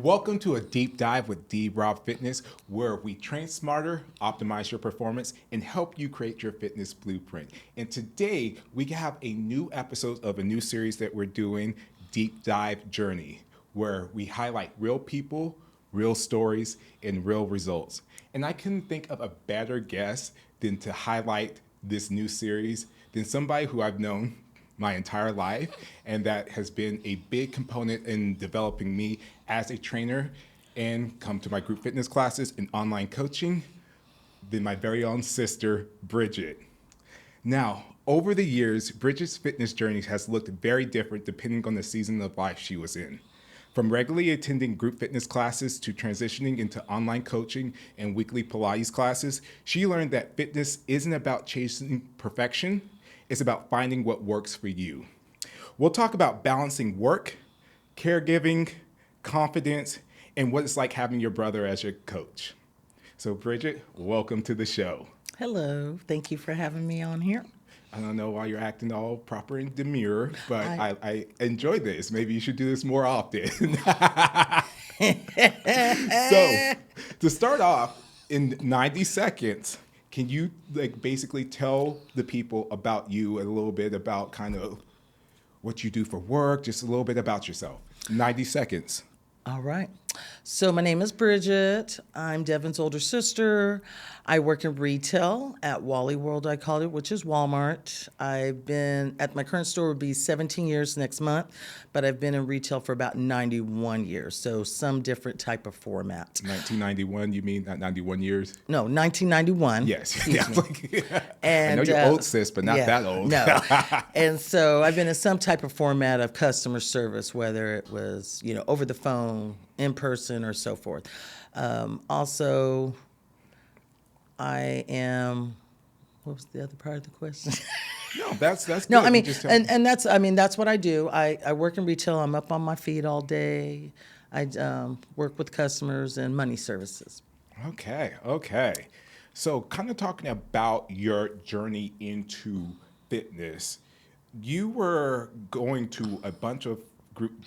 Welcome to a deep dive with d.rob Fitness, where we train smarter, optimize your performance, and help you create your fitness blueprint. And today we have a new episode of a new series that we're doing, Deep Dive Journey, where we highlight real people, real stories, and real results. And I couldn't think of a better guest than to highlight this new series than somebody who I've known my entire life, and that has been a big component in developing me as a trainer and come to my group fitness classes and online coaching, than my very own sister, Bridget. Now, over the years, Bridget's fitness journey has looked very different depending on the season of life she was in. From regularly attending group fitness classes to transitioning into online coaching and weekly Pilates classes, she learned that fitness isn't about chasing perfection, it's about finding what works for you. We'll talk about balancing work, caregiving, confidence, and what it's like having your brother as your coach. So, Bridget, welcome to the show. Hello. Thank you for having me on here. I don't know why you're acting all proper and demure, but I enjoy this. Maybe you should do this more often. So, to start off, in 90 seconds, can you basically tell the people about you a little bit about kind of what you do for work, just a little bit about yourself? 90 seconds. All right. So my name is Bridget. I'm Devin's older sister. I work in retail at Wally World, I call it, which is Walmart. I've been at my current store would be 17 years next month, but I've been in retail for about 91 years, so some different type of format. 1991, you mean not 91 years? No, 1991. Yes. Yeah. And, I know you're old, sis, but not that old. No. And so I've been in some type of format of customer service, whether it was, over the phone, in person, or so forth. Also, I am. What was the other part of the question? No, that's good. No, I mean, and that's what I do. I work in retail. I'm up on my feet all day. I work with customers and money services. Okay. So, kind of talking about your journey into fitness, you were going to a bunch of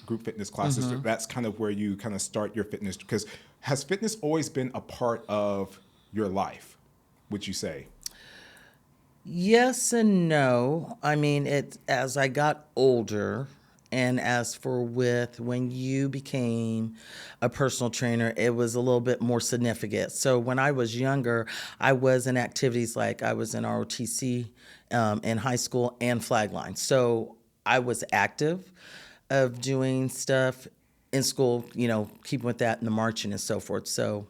group fitness classes. Mm-hmm. That's kind of where you kind of start your fitness. Because has fitness always been a part of your life, would you say? Yes and no. I mean, as I got older, and as for when you became a personal trainer, it was a little bit more significant. So when I was younger, I was in activities like I was in ROTC in high school and flagline. So I was active of doing stuff in school, keeping with that and the marching and so forth. So,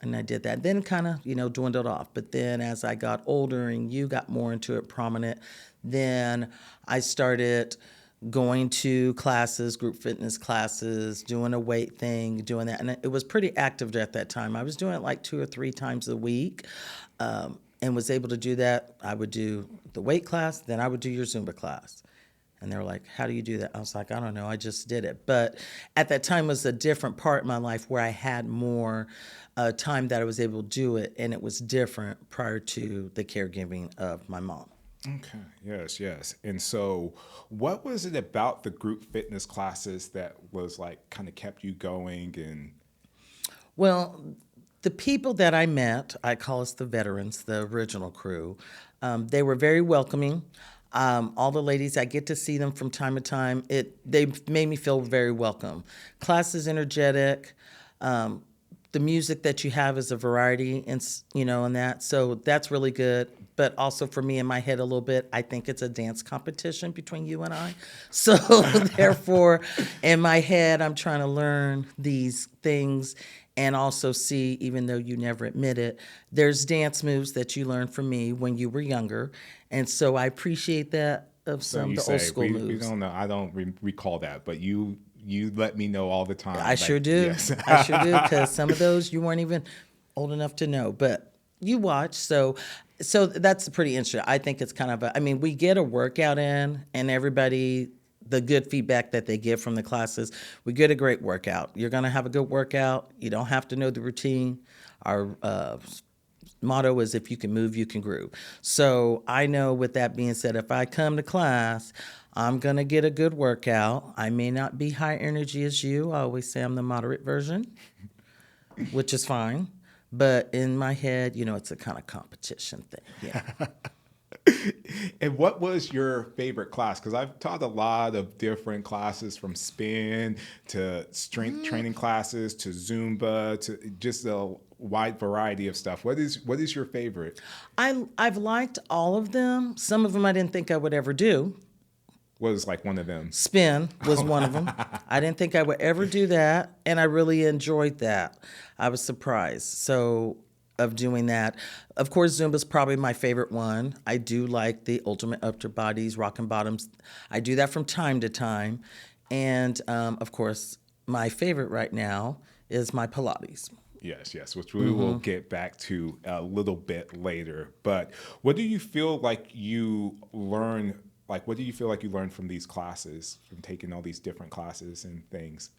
and I did that. Then kind of, dwindled off. But then as I got older and you got more into it prominent, then I started going to classes, group fitness classes, doing a weight thing, doing that. And it was pretty active at that time. I was doing it like 2 or 3 times a week and was able to do that. I would do the weight class, then I would do your Zumba class. And they were like, how do you do that? I was like, I don't know, I just did it. But at that time was a different part of my life where I had more time that I was able to do it, and it was different prior to the caregiving of my mom. Okay, yes. And so what was it about the group fitness classes that was kind of kept you going? And well, the people that I met, I call us the veterans, the original crew, they were very welcoming. All the ladies, I get to see them from time to time. They made me feel very welcome. Class is energetic. The music that you have is a variety, and that. So that's really good. But also for me in my head a little bit, I think it's a dance competition between you and I. So therefore, in my head, I'm trying to learn these things and also see, even though you never admit it, there's dance moves that you learned from me when you were younger. And so I appreciate that of some of the old school moves. We don't know. I don't recall that, but you let me know all the time. I sure do. Yes. I sure do, because some of those you weren't even old enough to know, but you watch. So that's pretty interesting. I think it's kind of we get a workout in, and everybody, the good feedback that they get from the classes, we get a great workout. You're going to have a good workout. You don't have to know the routine. Our motto is, if you can move, you can groove. So I know, with that being said, if I come to class, I'm going to get a good workout. I may not be high energy as you. I always say I'm the moderate version, which is fine. But in my head, it's a kind of competition thing. And what was your favorite class? Because I've taught a lot of different classes, from spin to strength training classes to Zumba to just a wide variety of stuff. What is your favorite? I've liked all of them. Some of them I didn't think I would ever do. What is like one of them? Spin was one of them. I didn't think I would ever do that, and I really enjoyed that. I was surprised. So of doing that. Of course, Zumba's probably my favorite one. I do like the ultimate upper bodies, rockin' bottoms. I do that from time to time. And of course, my favorite right now is my Pilates. Yes, yes, which we will get back to a little bit later. But what do you feel like you learn? Like, what do you feel like you learned from these classes, from taking all these different classes and things?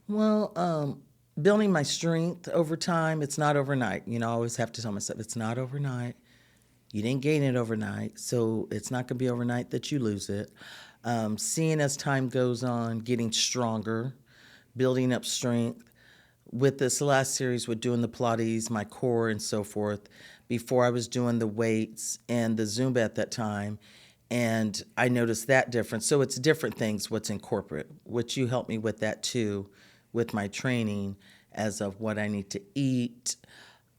Well, building my strength over time, it's not overnight. I always have to tell myself it's not overnight. You didn't gain it overnight, so it's not going to be overnight that you lose it. Seeing as time goes on, getting stronger, building up strength. With this last series, with doing the Pilates, my core and so forth, before I was doing the weights and the Zumba at that time, and I noticed that difference. So it's different things what's in corporate, which you helped me with that too, with my training as of what I need to eat,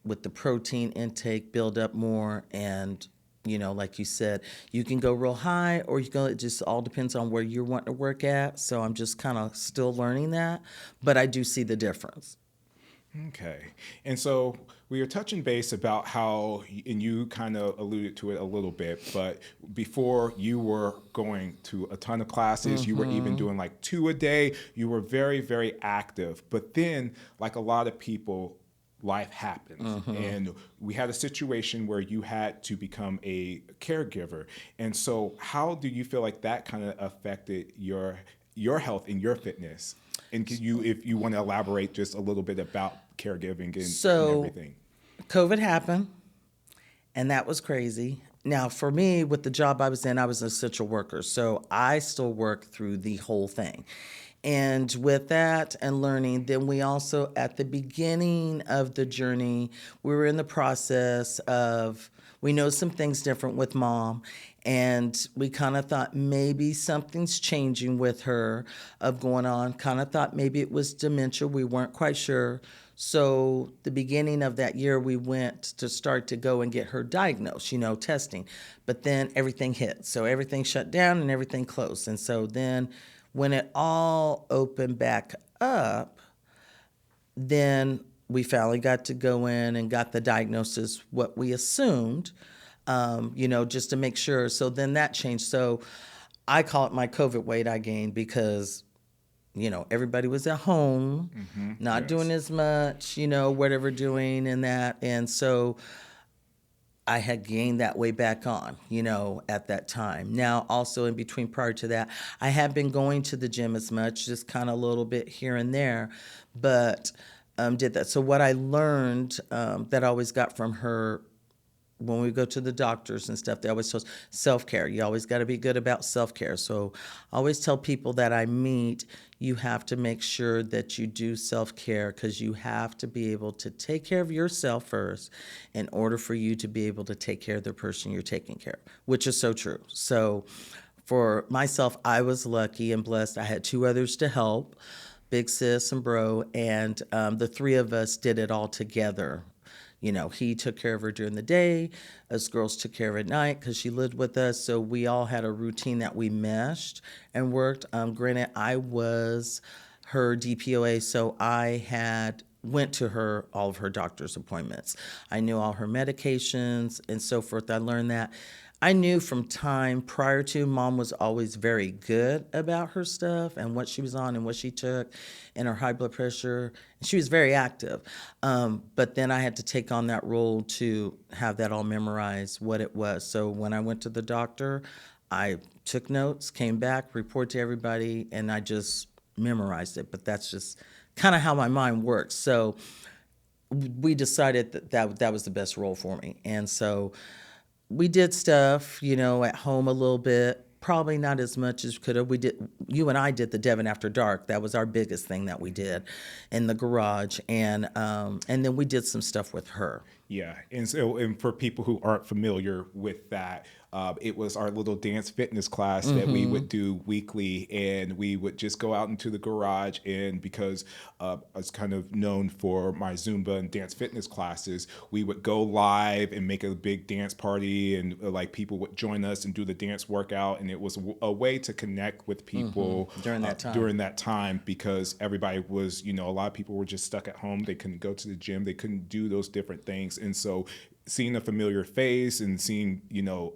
with the protein intake, build up more, and like you said, you can go real high or you go. It just all depends on where you're wanting to work at. So I'm just kind of still learning that, but I do see the difference. Okay. And so we were touching base about how, and you kind of alluded to it a little bit, but before you were going to a ton of classes, you were even doing like 2 a day. You were very, very active. But then, like a lot of people, life happens. And we had a situation where you had to become a caregiver. And so how do you feel like that kind of affected your health and your fitness? And can you, if you want to elaborate just a little bit about caregiving and everything. COVID happened, and that was crazy. Now, for me, with the job I was in, I was an essential worker, so I still work through the whole thing. And with that and learning, then we also, at the beginning of the journey, we were in the process of, we know some things different with mom, and we kind of thought maybe something's changing with her of going on. Kind of thought maybe it was dementia. We weren't quite sure. So the beginning of that year, we went to start to go and get her diagnosed, testing. But then everything hit. So everything shut down and everything closed. And so then when it all opened back up, then we finally got to go in and got the diagnosis, what we assumed, just to make sure. So then that changed. So I call it my COVID weight I gained because, everybody was at home, not doing as much, whatever doing and that. And so I had gained that weight back on, at that time. Now, also in between prior to that, I had been going to the gym as much, just kind of a little bit here and there, but did that. So what I learned that I always got from her when we go to the doctors and stuff, they always tell us self-care. You always got to be good about self-care. So I always tell people that I meet, you have to make sure that you do self-care because you have to be able to take care of yourself first in order for you to be able to take care of the person you're taking care of, which is so true. So for myself, I was lucky and blessed. I had 2 others to help, Big Sis and Bro, and the 3 of us did it all together. He took care of her during the day. Us girls took care of her at night because she lived with us. So we all had a routine that we meshed and worked. Granted, I was her DPOA, so I went to her all of her doctor's appointments. I knew all her medications and so forth. I learned that. I knew from time prior to, mom was always very good about her stuff and what she was on and what she took and her high blood pressure. She was very active. But then I had to take on that role to have that all memorized, what it was. So when I went to the doctor, I took notes, came back, reported to everybody, and I just memorized it. But that's just kind of how my mind works. So we decided that was the best role for me. And so we did stuff, at home a little bit, probably not as much as could have. You and I did the Devon After Dark. That was our biggest thing that we did in the garage, and then we did some stuff with her. Yeah, and so and for people who aren't familiar with that, it was our little dance fitness class that we would do weekly, and we would just go out into the garage. And because I was kind of known for my Zumba and dance fitness classes, we would go live and make a big dance party, and like people would join us and do the dance workout, and it was a way to connect with people During that time. During that time, because everybody was, a lot of people were just stuck at home. They couldn't go to the gym. They couldn't do those different things. And so seeing a familiar face and seeing,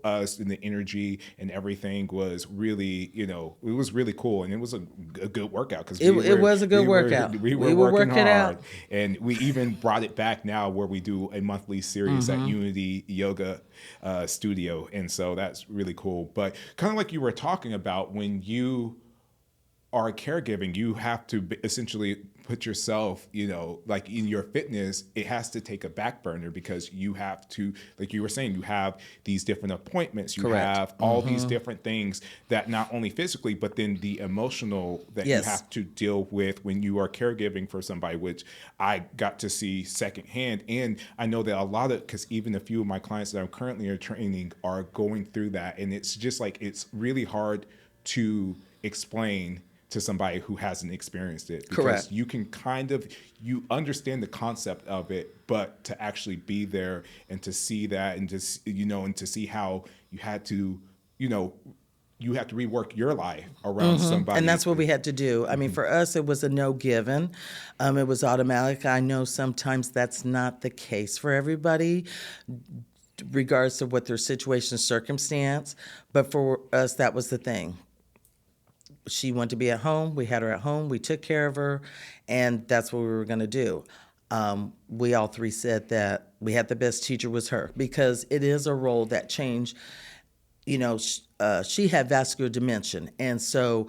us and the energy and everything was really, it was really cool. And it was a good workout because It was a good workout. We were working working hard. out. And we even brought it back now where we do a monthly series at Unity Yoga Studio. And so that's really cool. But kind of like you were talking about, when you are caregiving, you have to essentially put yourself, like in your fitness, it has to take a back burner because you have to, like you were saying, you have these different appointments, you Correct. have all these different things that not only physically, but then the emotional that Yes. you have to deal with when you are caregiving for somebody, which I got to see secondhand. And I know that a lot of, because even a few of my clients that I'm currently training are going through that. And it's just like, it's really hard to explain to somebody who hasn't experienced it, because Correct. you can you understand the concept of it, but to actually be there and to see that and just, and to see how you had to rework your life around somebody. And that's what we had to do. I mean, for us, it was a no given. It was automatic. I know sometimes that's not the case for everybody, regardless of what their situation, circumstance. But for us, that was the thing. She wanted to be at home. We had her at home. We took care of her, and that's what we were going to do. We all three said that we had the best teacher was her, because it is a role that changed. She had vascular dementia, and so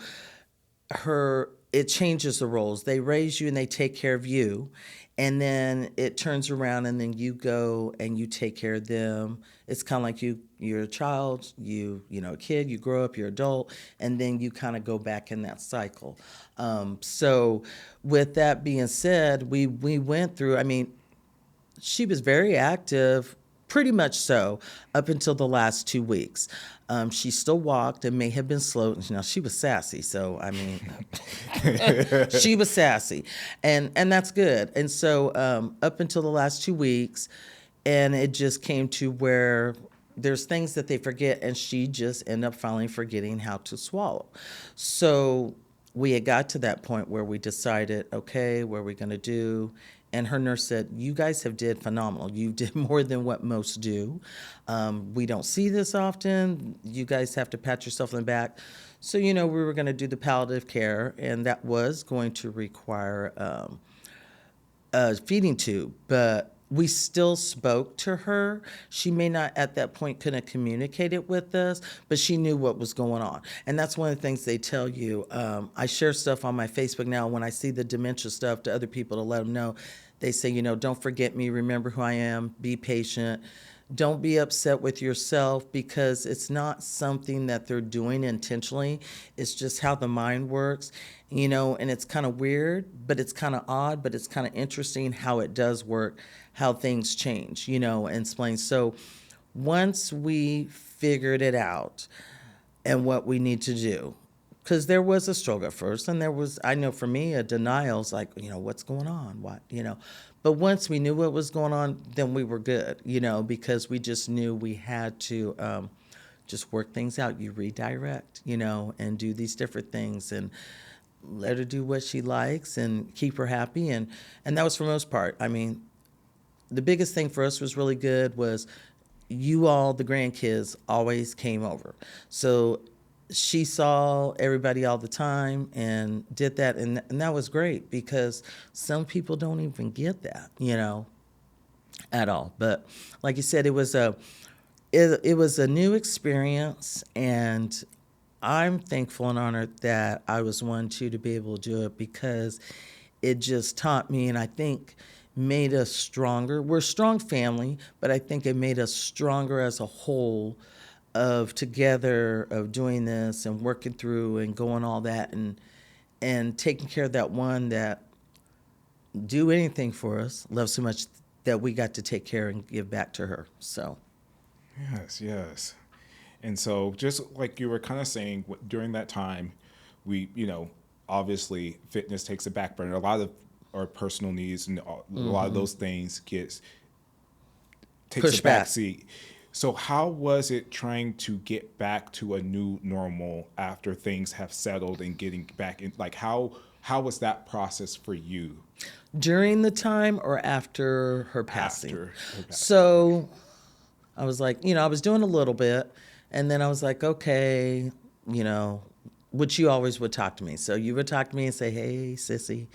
it changes the roles. They raise you and they take care of you, and then it turns around and then you go and you take care of them. It's kind of like you're a child, a kid, you grow up, you're adult, and then you kind of go back in that cycle. So with that being said, we went through, she was very active, pretty much so, up until the last 2 weeks. She still walked and may have been slow. Now, she was sassy, so, she was sassy, and that's good. And so up until the last 2 weeks, and it just came to where there's things that they forget, and she just ended up finally forgetting how to swallow. So we had got to that point where we decided, okay, what are we going to do? And her nurse said, you guys have did phenomenal. You did more than what most do. We don't see this often. You guys have to pat yourself on the back. So, we were going to do the palliative care, and that was going to require a feeding tube. But we still spoke to her. She may not at that point couldn't communicate it with us, but she knew what was going on. And that's one of the things they tell you. I share stuff on my Facebook now when I see the dementia stuff to other people to let them know. They say, don't forget me, remember who I am, be patient. Don't be upset with yourself, because it's not something that they're doing intentionally. It's just how the mind works, and it's kind of weird, but it's kind of odd, but it's kind of interesting how it does work, how things change, and explain. So once we figured it out and what we need to do, because there was a struggle at first, and there was, I know for me, a denial. It's like, what's going on? What. But once we knew what was going on, then we were good, because we just knew we had to just work things out. You redirect, and do these different things and let her do what she likes and keep her happy. And that was for the most part. The biggest thing for us was really good was you all, the grandkids, always came over. So she saw everybody all the time and did that. And that was great, because some people don't even get that, at all. But like you said, it was a new experience, and I'm thankful and honored that I was one too to be able to do it, because it just taught me, and I think made us stronger. We're a strong family, but I think it made us stronger as a whole, of together of doing this and working through and going all that and taking care of that one that do anything for us, love so much that we got to take care and give back to her. So Yes, yes. And so, just like you were kind of saying, during that time, we, obviously fitness takes a back burner. A lot of our personal needs and a lot of those things takes a push back back. seat. So, how was it trying to get back to a new normal after things have settled and getting back in? Like, how was that process for you During the time or after her passing? after her passing? So I was like, I was doing a little bit, and then I was like, okay, you know, which you always would talk to me. So you would talk to me and say, hey, sissy,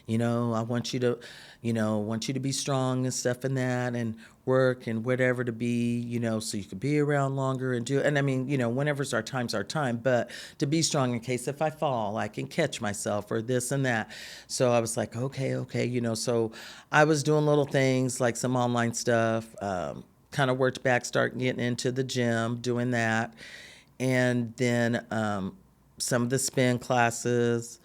I want you to, want you to be strong and stuff and that, and work and whatever to be, so you could be around longer and do. And I mean, whenever's our time, but to be strong in case if I fall, I can catch myself or this and that. So I was like, okay, So I was doing little things like some online stuff. Kind of worked back, start getting into the gym, doing that. And then some of the spin classes.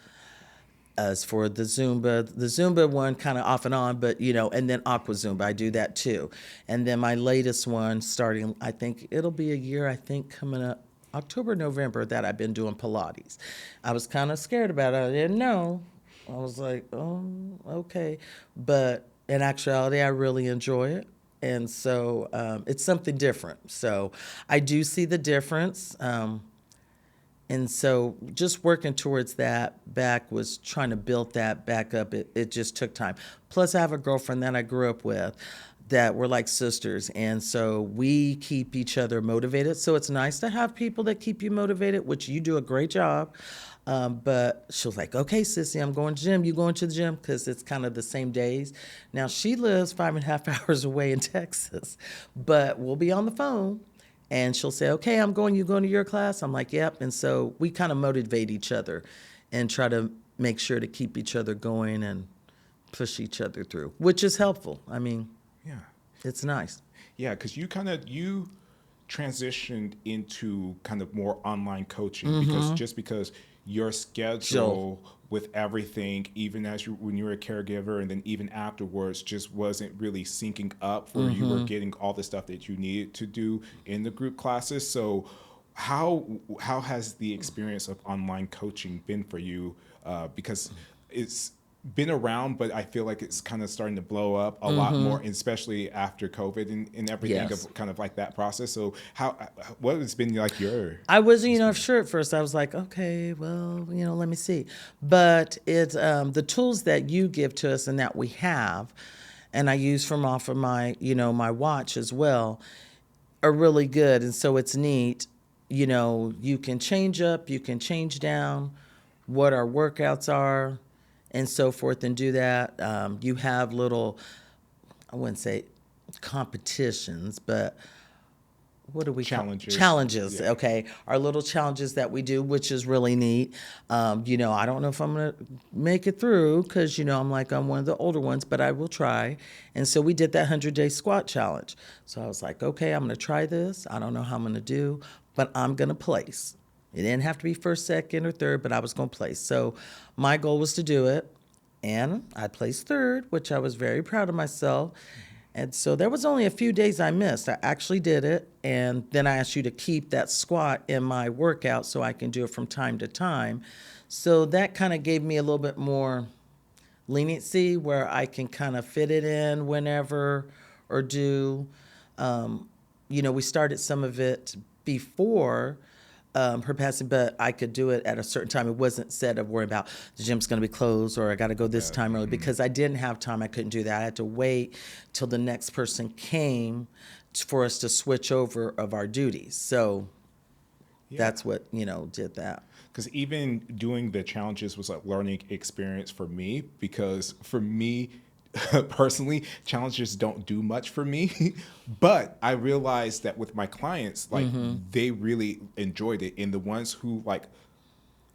As for the Zumba one kind of off and on, but and then Aqua Zumba, I do that too. And then my latest one starting, I think it'll be a year, I think coming up October, November that I've been doing Pilates. I was kind of scared about it. I didn't know. I was like, oh, okay. But in actuality, I really enjoy it. And so it's something different. So I do see the difference. And so just working towards that back was trying to build that back up. It just took time. Plus, I have a girlfriend that I grew up with that we're like sisters. And so we keep each other motivated. So it's nice to have people that keep you motivated, which you do a great job. But she was like, okay, sissy, I'm going to the gym. You going to the gym? Because it's kind of the same days. Now, she lives 5.5 hours away in Texas, but we'll be on the phone. And she'll say, okay, you going to your class? I'm like, yep. And so we kind of motivate each other and try to make sure to keep each other going and push each other through, which is helpful. I mean, Yeah. it's nice. Yeah, because you transitioned into kind of more online coaching because your So, schedule with everything, even when you were a caregiver, and then even afterwards, just wasn't really syncing up for you were getting all the stuff that you needed to do in the group classes. So, how has the experience of online coaching been for you? Because it's been around, but I feel like it's kind of starting to blow up a lot more, especially after COVID and everything yes. of kind of like that process. So what has been like your I wasn't, experience? sure at first. I was like, okay, well, let me see. But it's the tools that you give to us and that we have, and I use from off of my, my watch as well, are really good. And so it's neat. You can change up, you can change down what our workouts are and so forth and do that. You have little, I wouldn't say competitions, but what do we call Challenges? challenges? Yeah. Okay, our little challenges that we do, which is really neat. I don't know if I'm gonna make it through because I'm one of the older ones, but I will try. And so we did that 100-day squat challenge. So I was like, okay, I'm gonna try this. I don't know how I'm gonna do, but I'm gonna place. It didn't have to be first, second, or third, but I was gonna place. So my goal was to do it, and I placed third, which I was very proud of myself. And so there was only a few days I missed. I actually did it, and then I asked you to keep that squat in my workout so I can do it from time to time. So that kind of gave me a little bit more leniency where I can kind of fit it in whenever or do. We started some of it before her passing, but I could do it at a certain time. It wasn't said of worrying about the gym's going to be closed or I got to go this time early because I didn't have time. I couldn't do that. I had to wait till the next person came for us to switch over of our duties. So Yeah. that's what, did that. Because even doing the challenges was a learning experience for me, because for me personally, challenges don't do much for me. But I realized that with my clients, like they really enjoyed it. And the ones who like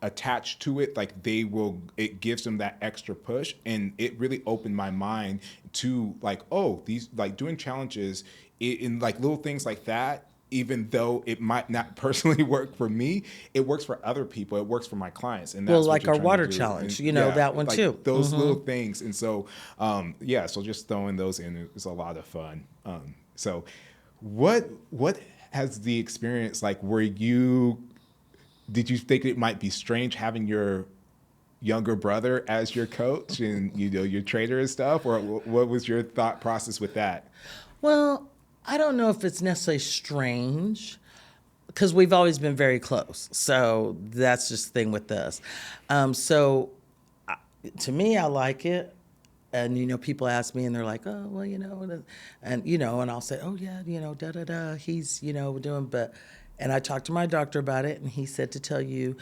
attached to it, like it gives them that extra push. And it really opened my mind to like, oh, these like doing challenges in like little things like that, even though it might not personally work for me, it works for other people. It works for my clients, and Well, that's what like you're our trying to water do. And challenge, yeah, that one like too. those little things. And so, yeah, so just throwing those in is a lot of fun. So, what has the experience like? Were you did you think it might be strange having your younger brother as your coach and your trainer and stuff, or what was your thought process with that? Well, I don't know if it's necessarily strange because we've always been very close. So that's just the thing with us. So to me, I like it. And people ask me, and they're like, "Oh, well, and I'll say, "Oh, yeah, da da da." He's, doing, and I talked to my doctor about it, and he said to tell your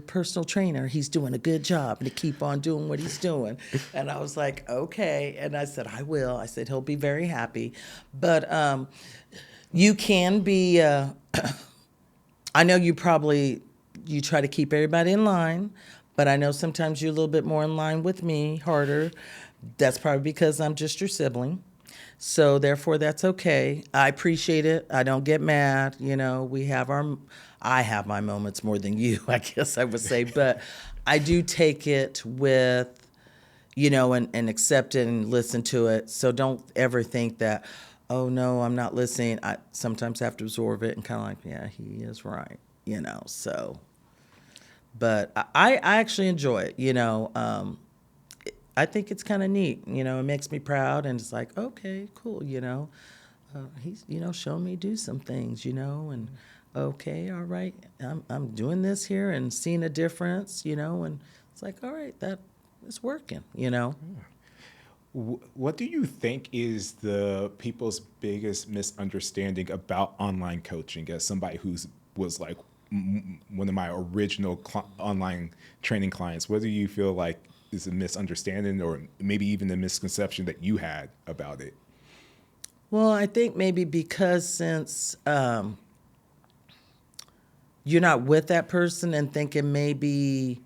personal trainer he's doing a good job and to keep on doing what he's doing. And I was like, okay, and I said I will. I said he'll be very happy, but you can be. I know you try to keep everybody in line, but I know sometimes you're a little bit more in line with me, harder. That's probably because I'm just your sibling. So therefore that's okay. I appreciate it. I don't get mad. I have my moments more than you, I guess I would say, but I do take it with and accept it and listen to it. So don't ever think that, oh no, I'm not listening. I sometimes have to absorb it and kind of like, yeah, he is right, so. But I actually enjoy it, I think it's kind of neat, it makes me proud and it's like, okay, cool, he's, showing me do some things, and okay, all right, I'm doing this here and seeing a difference, and it's like, all right, that is working. What do you think is the people's biggest misunderstanding about online coaching as somebody who's was like one of my original online training clients? What do you feel like is a misunderstanding or maybe even a misconception that you had about it? Well, I think maybe because since you're not with that person and thinking maybe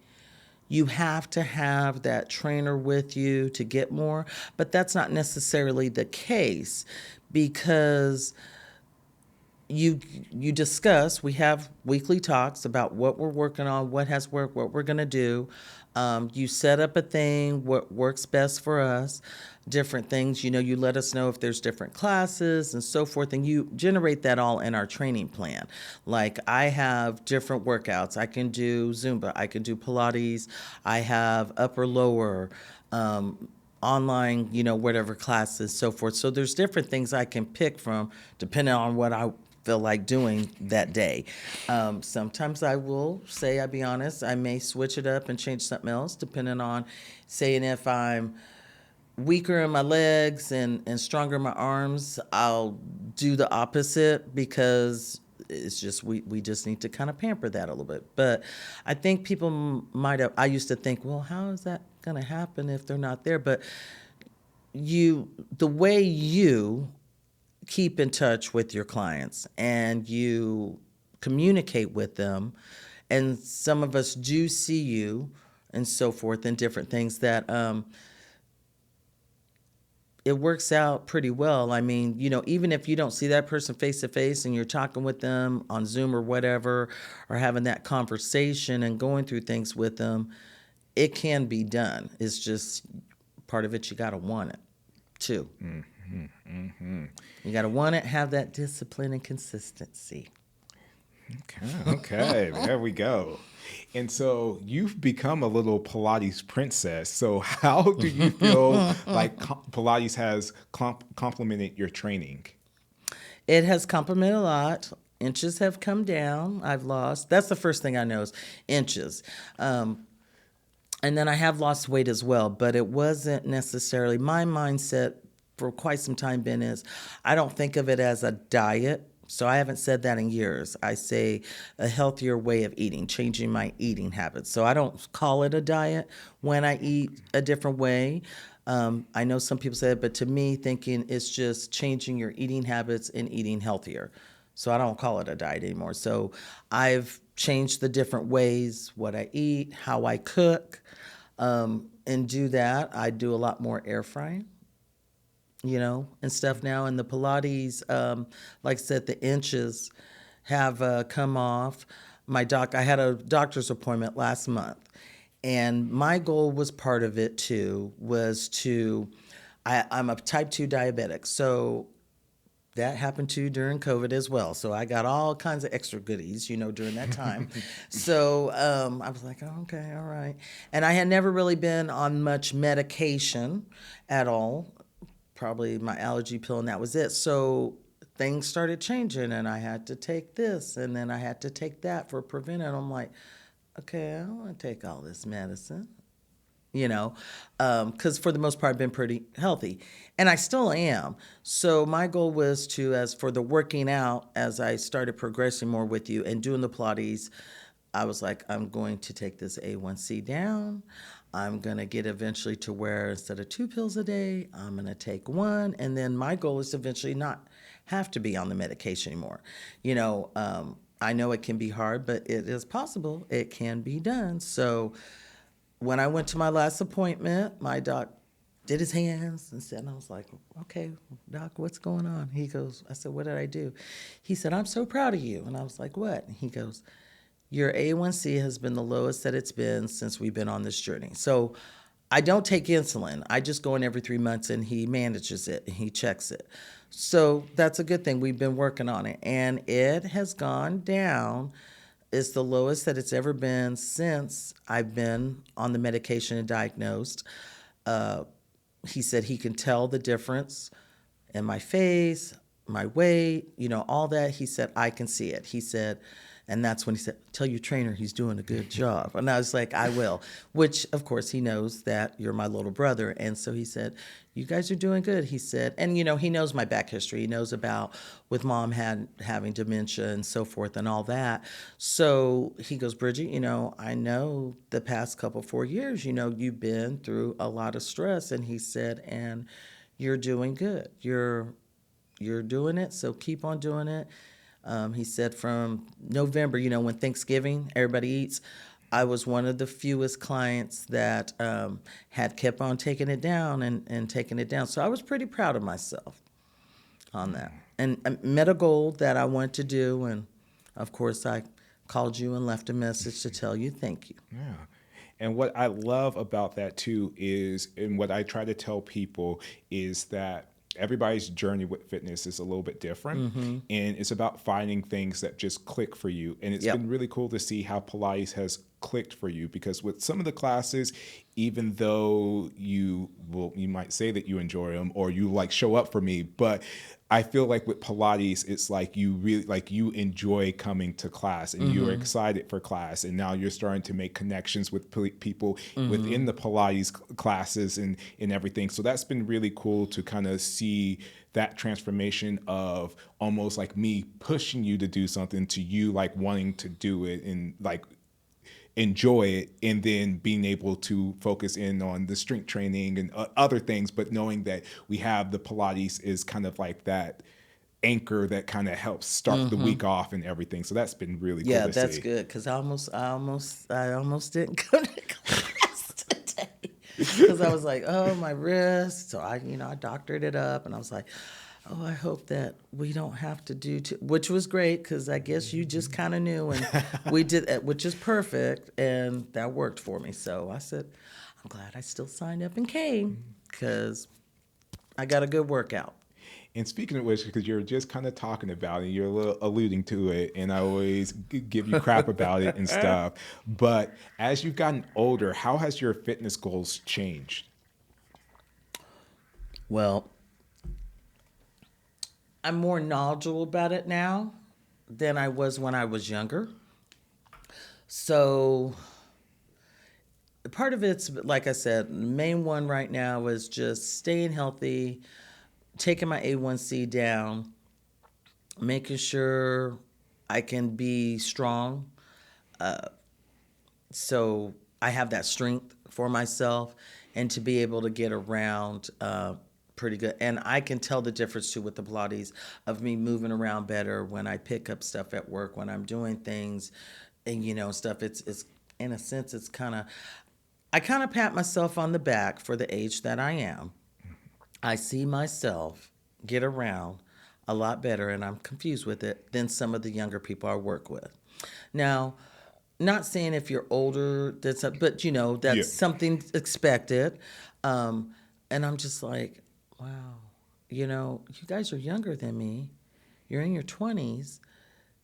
you have to have that trainer with you to get more, but that's not necessarily the case because you discuss, we have weekly talks about what we're working on, what has worked, what we're going to do. You set up a thing, what works best for us, different things. You let us know if there's different classes and so forth, and you generate that all in our training plan. Like I have different workouts. I can do Zumba, I can do Pilates, I have upper lower, online, whatever classes, so forth. So there's different things I can pick from depending on what I feel like doing that day. Sometimes I will say, I'll be honest, I may switch it up and change something else depending on saying if I'm weaker in my legs and stronger in my arms, I'll do the opposite because it's just we just need to kind of pamper that a little bit. But I think people might have, I used to think, well, how is that going to happen if they're not there? But the way you keep in touch with your clients and you communicate with them, and some of us do see you and so forth and different things that it works out pretty well. I mean, even if you don't see that person face to face and you're talking with them on Zoom or whatever, or having that conversation and going through things with them, it can be done. It's just part of it, you got to want it too. You got to want it, have that discipline and consistency. Okay, there we go. And so you've become a little Pilates princess. So how do you feel like Pilates has complemented your training? It has complimented a lot. Inches have come down. I've lost. That's the first thing I know is inches. And then I have lost weight as well, but it wasn't necessarily my mindset for quite some time been is I don't think of it as a diet. So I haven't said that in years. I say a healthier way of eating, changing my eating habits. So I don't call it a diet when I eat a different way. I know some people say it, but to me, thinking it's just changing your eating habits and eating healthier. So I don't call it a diet anymore. So I've changed the different ways, what I eat, how I cook, and do that. I do a lot more air frying. and stuff now. And the Pilates, like I said, the inches have come off. I had a doctor's appointment last month, and my goal was part of it too, I'm a type 2 diabetic. So that happened too during COVID as well. So I got all kinds of extra goodies, during that time. So I was like, oh, okay, all right. And I had never really been on much medication at all, probably my allergy pill, and that was it. So things started changing, and I had to take this, and then I had to take that for preventive. I'm like, okay, I don't want to take all this medicine. Because for the most part, I've been pretty healthy, and I still am. So my goal was to, as for the working out, as I started progressing more with you and doing the Pilates, I was like, I'm going to take this A1C down. I'm going to get eventually to where instead of 2 pills a day, I'm going to take 1. And then my goal is to eventually not have to be on the medication anymore. I know it can be hard, but it is possible. It can be done. So when I went to my last appointment, my doc did his hands and said, and I was like, okay, doc, what's going on? He goes, I said, what did I do? He said, I'm so proud of you. And I was like, what? And he goes, your A1C has been the lowest that it's been since we've been on this journey. So I don't take insulin. I just go in every 3 months, and he manages it and he checks it. So that's a good thing. We've been working on it, and it has gone down. It's the lowest that it's ever been since I've been on the medication and diagnosed. He said he can tell the difference in my face, my weight, all that. He said, I can see it. He said, and that's when he said, tell your trainer he's doing a good job. And I was like, I will, which of course he knows that you're my little brother. And so he said, you guys are doing good. He said, and he knows my back history. He knows about with mom having dementia and so forth and all that. So he goes, Bridget, I know the past 4 years, you've been through a lot of stress. And he said, and you're doing good. You're doing it. So keep on doing it. He said from November, when Thanksgiving, everybody eats, I was one of the fewest clients that had kept on taking it down and taking it down. So I was pretty proud of myself on that. And I met a goal that I wanted to do. And, of course, I called you and left a message to tell you thank you. Yeah. And what I love about that, too, is, and what I try to tell people is that everybody's journey with fitness is a little bit different, and it's about finding things that just click for you. And it's been really cool to see how Pilates has clicked for you, because with some of the classes, even though you might say that you enjoy them or you show up for me, but I feel like with Pilates, it's like you really you enjoy coming to class, and you're excited for class, and now you're starting to make connections with people within the Pilates classes and everything. So that's been really cool to kind of see that transformation of almost like me pushing you to do something to you wanting to do it and enjoy it, and then being able to focus in on the strength training and other things, but knowing that we have the Pilates is kind of like that anchor that kind of helps start the week off and everything. So that's been really cool to see. Yeah, that's good, because I almost didn't go to class today because I was like, oh, my wrist. So I doctored it up, and I was like, oh, I hope that we don't have to do which was great, because I guess you just kind of knew, and we did it, which is perfect, and that worked for me. So I said, I'm glad I still signed up and came, because I got a good workout. And speaking of which, because you're just kind of talking about it, you're a little alluding to it, and I always give you crap about it and stuff. But as you've gotten older, how has your fitness goals changed? Well, I'm more knowledgeable about it now than I was when I was younger. So part of it's, like I said, the main one right now is just staying healthy, taking my A1C down, making sure I can be strong. So I have that strength for myself, and to be able to get around pretty good. And I can tell the difference too with the Pilates of me moving around better when I pick up stuff at work, when I'm doing things and stuff. It's in a sense, I kind of pat myself on the back for the age that I am. I see myself get around a lot better, and I'm confused with it, than some of the younger people I work with. Now, not saying if you're older, but Yeah. that's something expected. Um, and I'm just like, wow, you guys are younger than me. You're in your 20s.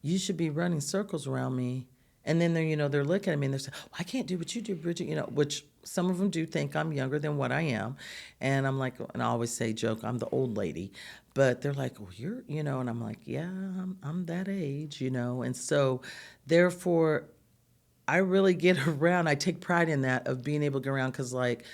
You should be running circles around me. And then they're looking at me and they're saying, well, I can't do what you do, Bridget, which some of them do think I'm younger than what I am. And I'm like, and I always say, joke, I'm the old lady. But they're like, well, and I'm like, yeah, I'm that age. And so, therefore, I really get around. I take pride in that, of being able to get around, because, like,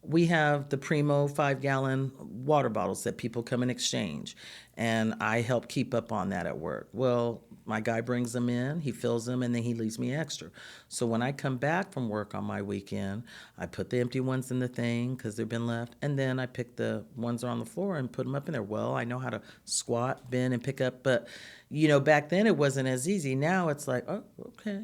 we have the Primo 5-gallon water bottles that people come and exchange, and I help keep up on that at work. Well, my guy brings them in, he fills them, and then he leaves me extra. So when I come back from work on my weekend, I put the empty ones in the thing because they've been left, and then I pick the ones that are on the floor and put them up in there. Well, I know how to squat, bend, and pick up, but back then it wasn't as easy. Now it's like, oh, okay,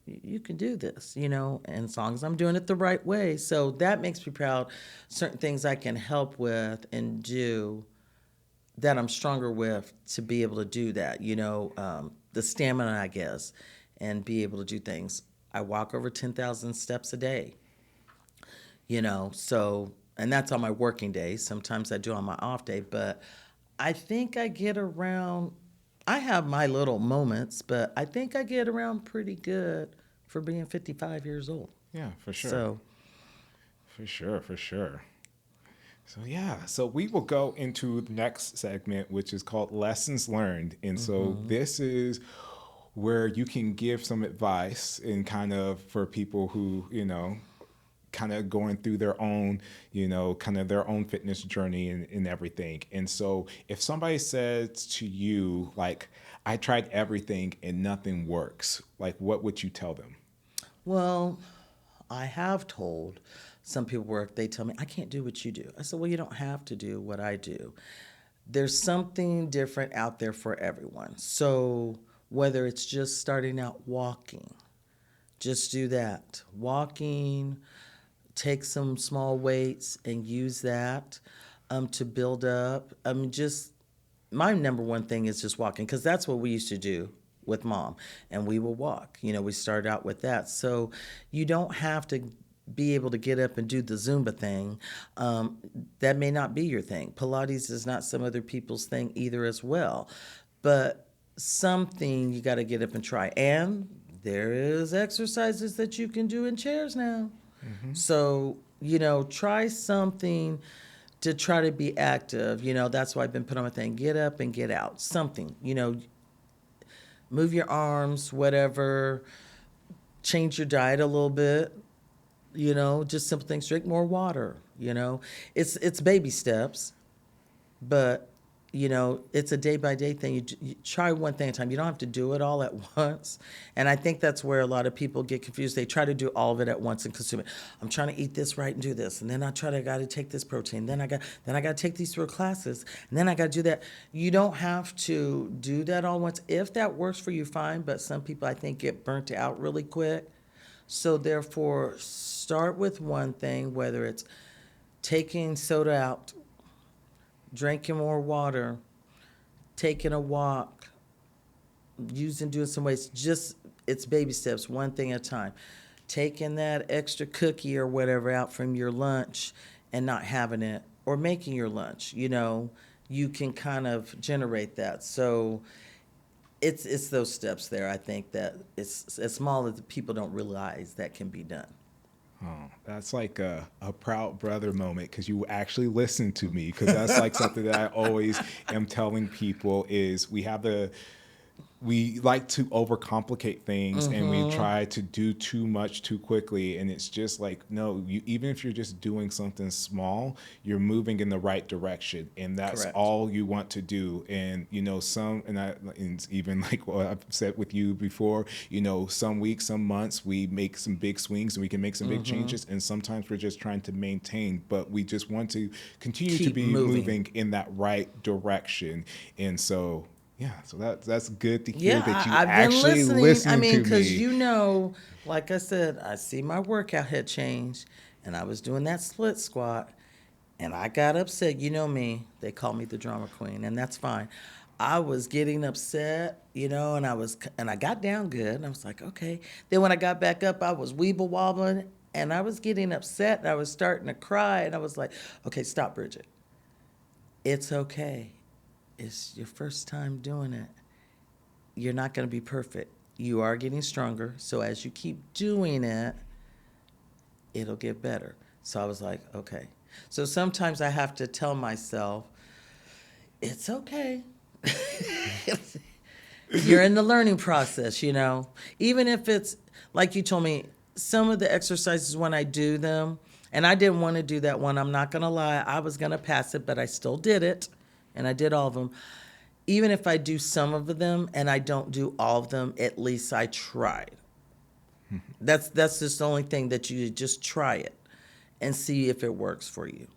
you can do this, and as long as I'm doing it the right way. So that makes me proud. Certain things I can help with and do that I'm stronger with, to be able to do that, the stamina, I guess, and be able to do things. I walk over 10,000 steps a day, so, and that's on my working day. Sometimes I do on my off day, but I think I get around. I have my little moments, but I think I get around pretty good for being 55 years old. Yeah, for sure. So, For sure, for sure. So yeah, so we will go into the next segment, which is called Lessons Learned. And so this is where you can give some advice, and kind of for people who, kind of going through their own, kind of their own fitness journey, and everything. And so if somebody says to you, like, I tried everything and nothing works, like, what would you tell them? well, I have told some people work, they tell me, I can't do what you do. I said, well, you don't have to do what I do. There's something different out there for everyone. So whether it's just starting out walking, just do that. Walking, take some small weights and use that to build up. I mean, just my number one thing is just walking, because that's what we used to do with mom, and we will walk. We started out with that. So you don't have to be able to get up and do the Zumba thing. That may not be your thing. Pilates is not some other people's thing either, as well. But something you got to get up and try. And there is exercises that you can do in chairs now. So, try something to try to be active. That's why I've been put on a thing. Get up and get out. Something, move your arms, whatever. Change your diet a little bit. Just simple things. Drink more water. It's baby steps, but it's a day by day thing. You try one thing at a time. You don't have to do it all at once. And I think that's where a lot of people get confused. They try to do all of it at once and consume it. I'm trying to eat this right and do this, and then I got to take this protein. Then I got to take these 3 classes, and then I got to do that. You don't have to do that all at once. If that works for you, fine. But some people, I think, get burnt out really quick. So therefore, start with one thing, whether it's taking soda out, drinking more water, taking a walk, doing some weights. Just, it's baby steps, one thing at a time. Taking that extra cookie or whatever out from your lunch and not having it, or making your lunch. You can kind of generate that. So it's those steps there. I think that it's as small as people don't realize that can be done. Oh, that's like a proud brother moment, because you actually listen to me, because that's like something that I always am telling people is we like to overcomplicate things, and we try to do too much too quickly. And it's just like, no, even if you're just doing something small, you're moving in the right direction. And that's Correct. all you want to do. And, and even like what I've said with you before, some weeks, some months, we make some big swings and we can make some big changes. And sometimes we're just trying to maintain, but we just want to continue to Keep be moving. moving in that right direction. And so, yeah, so that's good to hear that you I've been actually listening. listen to Because me. like I said, I see my workout had changed, and I was doing that split squat, And I got upset. You know me, they call me the drama queen, and that's fine. I was getting upset, and I got down good. And I was like, okay. Then when I got back up, I was weeble wobbling, and I was getting upset, and I was starting to cry, and I was like, okay, stop, Bridget. It's okay. It's your first time doing it. You're not going to be perfect. You are getting stronger. So as you keep doing it, it'll get better. So I was like, okay. So sometimes I have to tell myself, it's okay. You're in the learning process, Even if it's like you told me, some of the exercises when I do them, and I didn't want to do that one, I'm not going to lie. I was going to pass it, but I still did it, and I did all of them. Even if I do some of them and I don't do all of them, at least I tried. That's just the only thing, that you just try it and see if it works for you.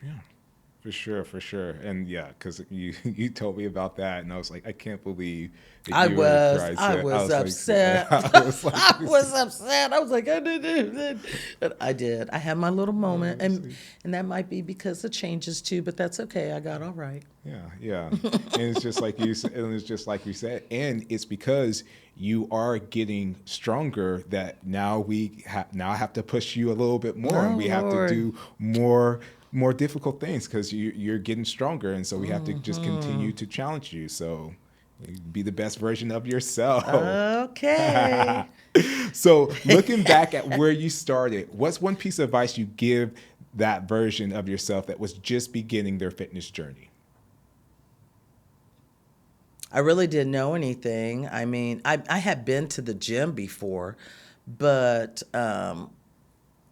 Yeah, for sure. And yeah, because you told me about that, and I was like, I can't believe that I you were was, crying. I So was upset. Like, I was like, I was upset. I was like, I did. But I did. I had my little moment, and see. that might be because of changes too. But that's okay. I got all right. Yeah. And it's just like you said, and it's just like you said, and it's because you are getting stronger that now now have to push you a little bit more, and Oh we have to Lord. do more difficult things because you're getting stronger, and so we have to just continue to challenge you. So be the best version of yourself. Okay. So looking back at where you started, what's one piece of advice you give that version of yourself that was just beginning their fitness journey? I really didn't know anything. I mean, I had been to the gym before, but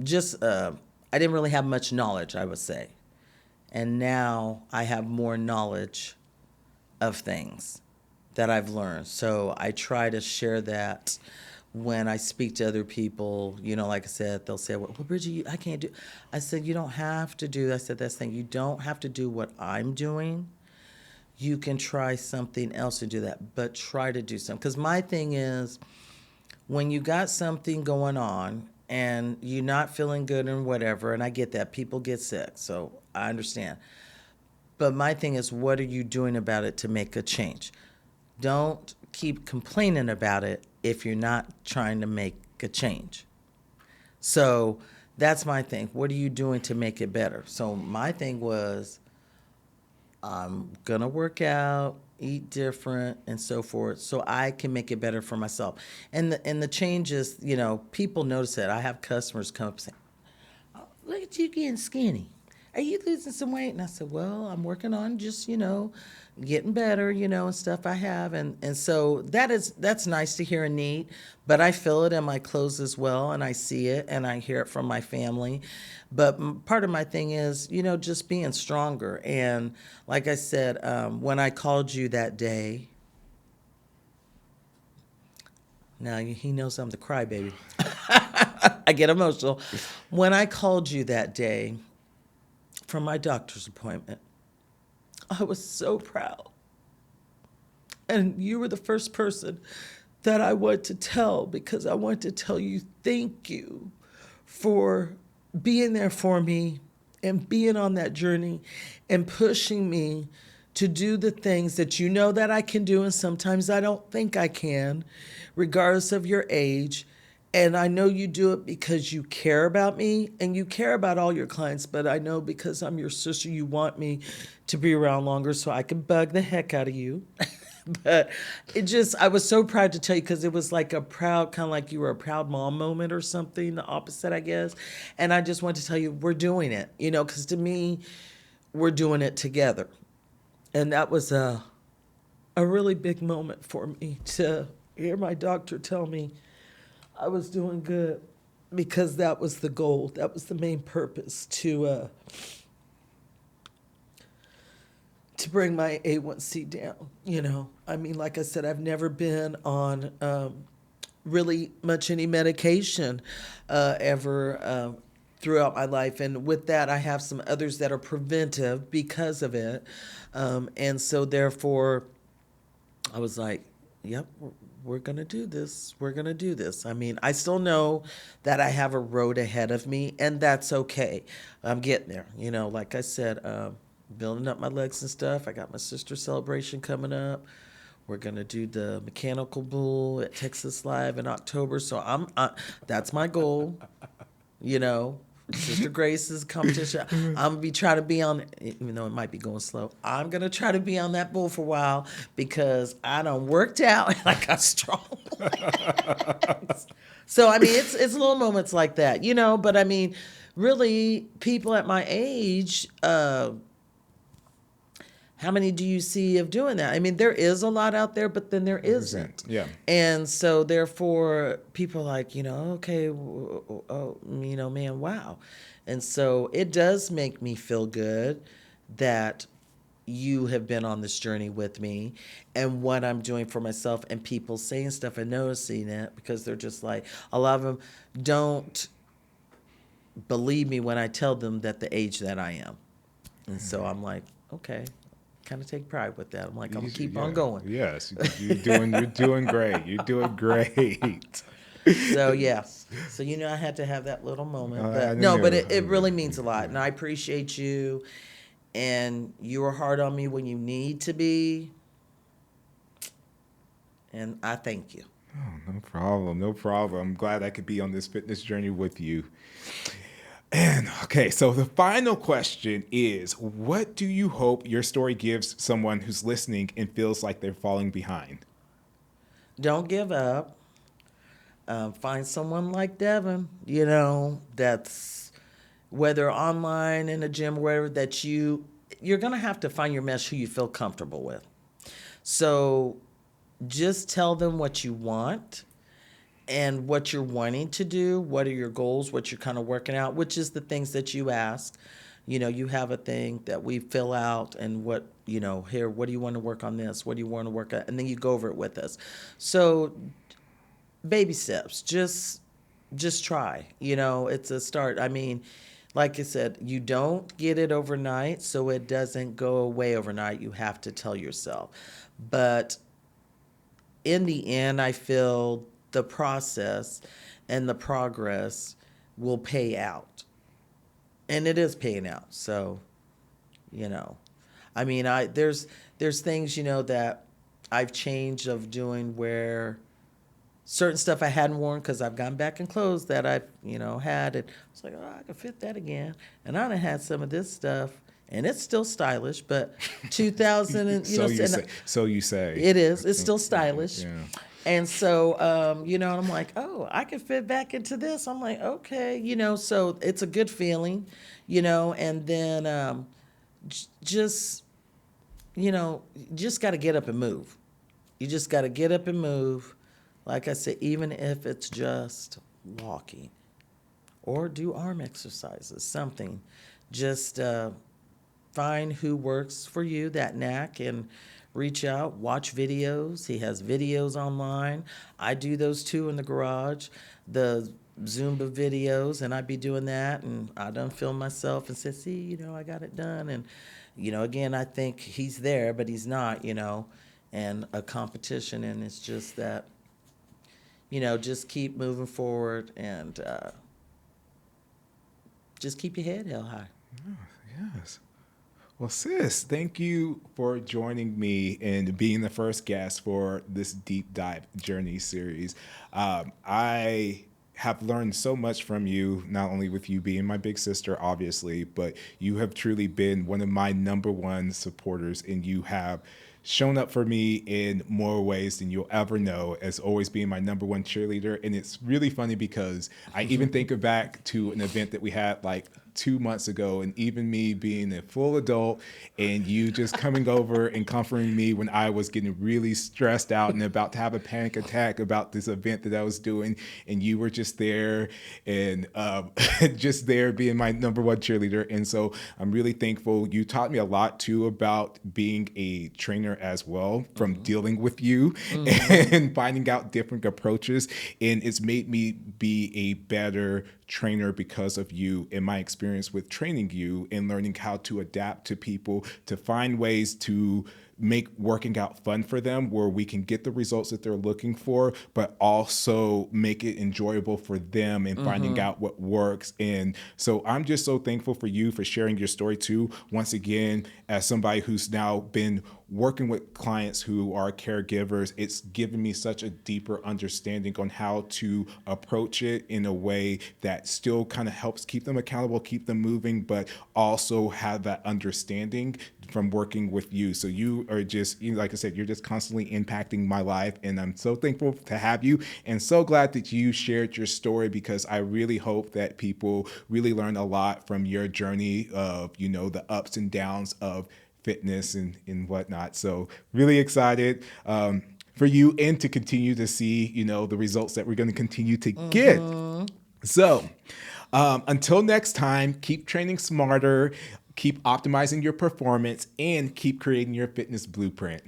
just I didn't really have much knowledge, I would say. And now I have more knowledge of things that I've learned. So I try to share that when I speak to other people. Like I said, they'll say, well, Bridget, I can't do. I said, you don't have to do. I said, that's the thing. You don't have to do what I'm doing. You can try something else to do that, but try to do something. Because my thing is, when you got something going on and you're not feeling good and whatever, and I get that, people get sick, so I understand. But my thing is, what are you doing about it to make a change? Don't keep complaining about it if you're not trying to make a change. So that's my thing. What are you doing to make it better? So my thing was, I'm gonna work out, eat different, and so forth, so I can make it better for myself. And the changes, people notice it. I have customers come up and say, "Oh, look at you getting skinny. Are you losing some weight?" And I said, "Well, I'm working on just, getting better, and stuff I have." And so that's nice to hear and neat, but I feel it in my clothes as well, and I see it and I hear it from my family. But part of my thing is, just being stronger. And like I said, when I called you that day, now he knows I'm the crybaby. I get emotional. When I called you that day for my doctor's appointment, I was so proud. And you were the first person that I want to tell, because I want to tell you thank you for being there for me and being on that journey and pushing me to do the things that you know that I can do, and sometimes I don't think I can, regardless of your age. And I know you do it because you care about me and you care about all your clients, but I know because I'm your sister, you want me to be around longer so I can bug the heck out of you. But I was so proud to tell you, because it was like a proud, kind of like you were a proud mom moment or something, the opposite, I guess. And I just wanted to tell you, we're doing it, because to me, we're doing it together. And that was a really big moment for me to hear my doctor tell me I was doing good, because that was the goal. That was the main purpose, to bring my A1C down. I mean, like I said, I've never been on really much any medication ever throughout my life. And with that, I have some others that are preventive because of it. And so therefore, I was like, yep, we're going to do this. We're going to do this. I mean, I still know that I have a road ahead of me, and that's okay. I'm getting there. You know, like I said, building up my legs and stuff. I got my sister celebration coming up. We're going to do the mechanical bull at Texas Live in October. So that's my goal. You know, Sister Grace's competition. I'm gonna be trying to be on, even though it might be going slow. I'm gonna try to be on that bull for a while because I done worked out and I got strong legs. So I mean, it's little moments like that, you know. But I mean, really, people at my age, how many do you see of doing that? I mean, there is a lot out there, but then there isn't. Yeah. And so therefore people are like, you know, okay, oh, you know, man, wow. And so it does make me feel good that you have been on this journey with me and what I'm doing for myself and people saying stuff and noticing it because they're just like, a lot of them don't believe me when I tell them that the age that I am. And so I'm like, okay, kind of take pride with that. I'm like, I'm gonna keep on going. Yes, you're doing great. You're doing great. So yeah, so you know I had to have that little moment, I but no, knew. but it really means a lot, and I appreciate you. And you are hard on me when you need to be, and I thank you. Oh, no problem. No problem. I'm glad I could be on this fitness journey with you. And okay, so the final question is, what do you hope your story gives someone who's listening and feels like they're falling behind? Don't give up. Find someone like Devin, you know, that's whether online in a gym, wherever that you're gonna have to find your mesh who you feel comfortable with. So just tell them what you want and what you're wanting to do. What are your goals? What you're kind of working out, which is the things that you ask. You know, you have a thing that we fill out and what, you know, here, what do you want to work on this? What do you want to work on? And then you go over it with us. So baby steps, just try, you know, it's a start. I mean, like I said, you don't get it overnight, so it doesn't go away overnight. You have to tell yourself. But in the end, I feel the process and the progress will pay out. And it is paying out. So, you know, I mean, there's things, you know, that I've changed of doing where certain stuff I hadn't worn because I've gone back in clothes that I've, you know, had. And it's like, oh, I can fit that again. And I done had some of this stuff, and it's still stylish, but 2000 and, you know. So you say. It is. It's still stylish. Yeah. And so, you know, I'm like, oh, I can fit back into this. I'm like, okay, you know, so it's a good feeling, you know, and then just, you know, just got to get up and move. You just got to get up and move. Like I said, even if it's just walking or do arm exercises, something, just find who works for you, that knack, and reach out, watch videos. He has videos online. I do those too in the garage, the Zumba videos, and I'd be doing that, and I done film myself and said, see, you know, I got it done. And, you know, again, I think he's there, but he's not, you know, and a competition, and it's just that, you know, just keep moving forward and just keep your head held high. Yes. Well, sis, thank you for joining me and being the first guest for this deep dive journey series. I have learned so much from you, not only with you being my big sister, obviously, but you have truly been one of my number one supporters, and you have shown up for me in more ways than you'll ever know, as always being my number one cheerleader. And it's really funny because I even think back to an event that we had like 2 months ago, and even me being a full adult and you just coming over and comforting me when I was getting really stressed out and about to have a panic attack about this event that I was doing, and you were just there and just there being my number one cheerleader. And so I'm really thankful. You taught me a lot too about being a trainer as well, from dealing with you and finding out different approaches, and it's made me be a better trainer because of you and my experience with training you and learning how to adapt to people, to find ways to make working out fun for them where we can get the results that they're looking for, but also make it enjoyable for them and finding out what works. And so I'm just so thankful for you for sharing your story too. Once again, as somebody who's now been working with clients who are caregivers, it's given me such a deeper understanding on how to approach it in a way that still kind of helps keep them accountable, keep them moving, but also have that understanding from working with you. So you are just, like I said, you're just constantly impacting my life. And I'm so thankful to have you and so glad that you shared your story, because I really hope that people really learn a lot from your journey of, the ups and downs of fitness and whatnot. So really excited for you and to continue to see, the results that we're going to continue to get. So until next time, keep training smarter, keep optimizing your performance, and keep creating your fitness blueprint.